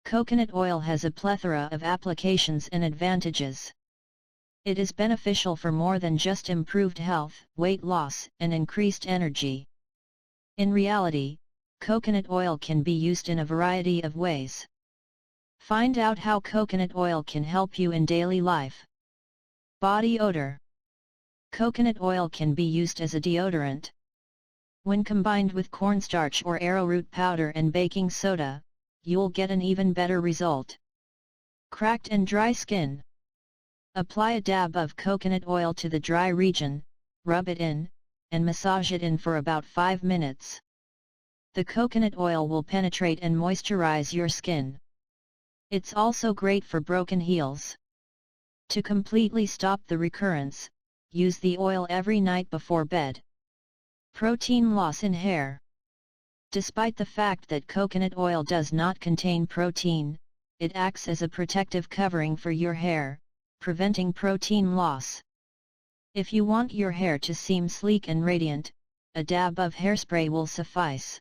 Coconut oil has a plethora of applications and advantages. It is beneficial for more than just improved health, weight loss, and increased energy. In reality, coconut oil can be used in a variety of ways. Find out how coconut oil can help you in daily life. Body odor. Coconut oil can be used as a deodorant. When combined with cornstarch or arrowroot powder and baking soda, you'll get an even better result. Cracked and dry skin. Apply a dab of coconut oil to the dry region, rub it in, and massage it in for about 5 minutes. The coconut oil will penetrate and moisturize your skin. It's also great for broken heels. To completely stop the recurrence, use the oil every night before bed. Protein loss in hair. Despite the fact that coconut oil does not contain protein, it acts as a protective covering for your hair, preventing protein loss. If you want your hair to seem sleek and radiant, a dab of hairspray will suffice.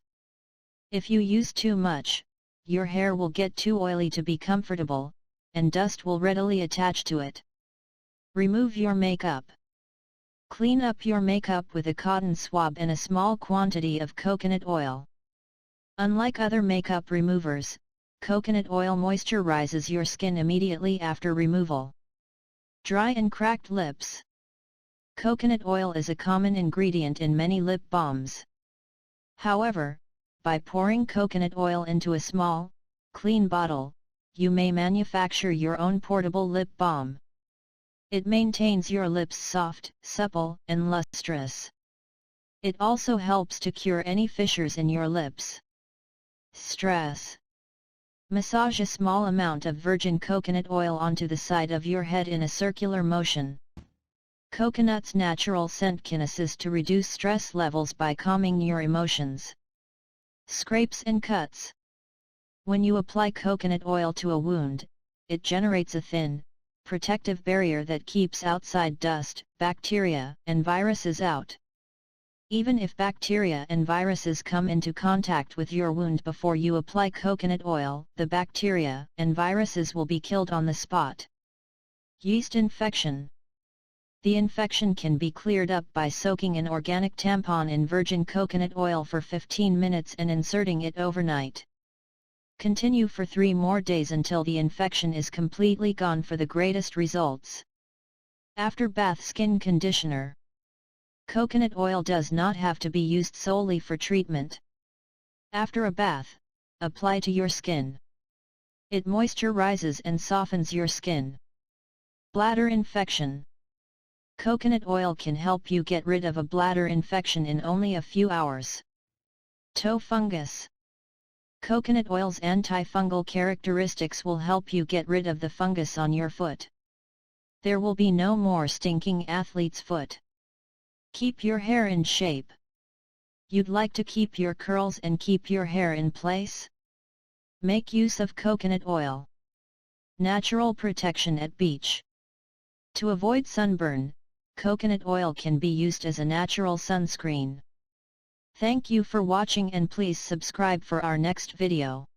If you use too much, your hair will get too oily to be comfortable, and dust will readily attach to it. Remove your makeup. Clean up your makeup with a cotton swab and a small quantity of coconut oil. Unlike other makeup removers, coconut oil moisturizes your skin immediately after removal. Dry and cracked lips. Coconut oil is a common ingredient in many lip balms. However, by pouring coconut oil into a small, clean bottle, you may manufacture your own portable lip balm. It maintains your lips soft, supple, and lustrous. It also helps to cure any fissures in your lips. Stress. Massage a small amount of virgin coconut oil onto the side of your head in a circular motion. Coconut's natural scent can assist to reduce stress levels by calming your emotions. Scrapes and cuts. When you apply coconut oil to a wound, it generates a thin, protective barrier that keeps outside dust, bacteria, and viruses out. Even if bacteria and viruses come into contact with your wound before you apply coconut oil, the bacteria and viruses will be killed on the spot. Yeast infection. The infection can be cleared up by soaking an organic tampon in virgin coconut oil for 15 minutes and inserting it overnight. Continue for 3 more days until the infection is completely gone for the greatest results. After bath skin conditioner. Coconut oil does not have to be used solely for treatment. After a bath, apply to your skin. It moisturizes and softens your skin. Bladder infection. Coconut oil can help you get rid of a bladder infection in only a few hours. Toe fungus. Coconut oil's antifungal characteristics will help you get rid of the fungus on your foot. There will be no more stinking athlete's foot. Keep your hair in shape. You'd like to keep your curls and keep your hair in place? Make use of coconut oil. Natural protection at beach. To avoid sunburn, coconut oil can be used as a natural sunscreen. Thank you for watching and please subscribe for our next video.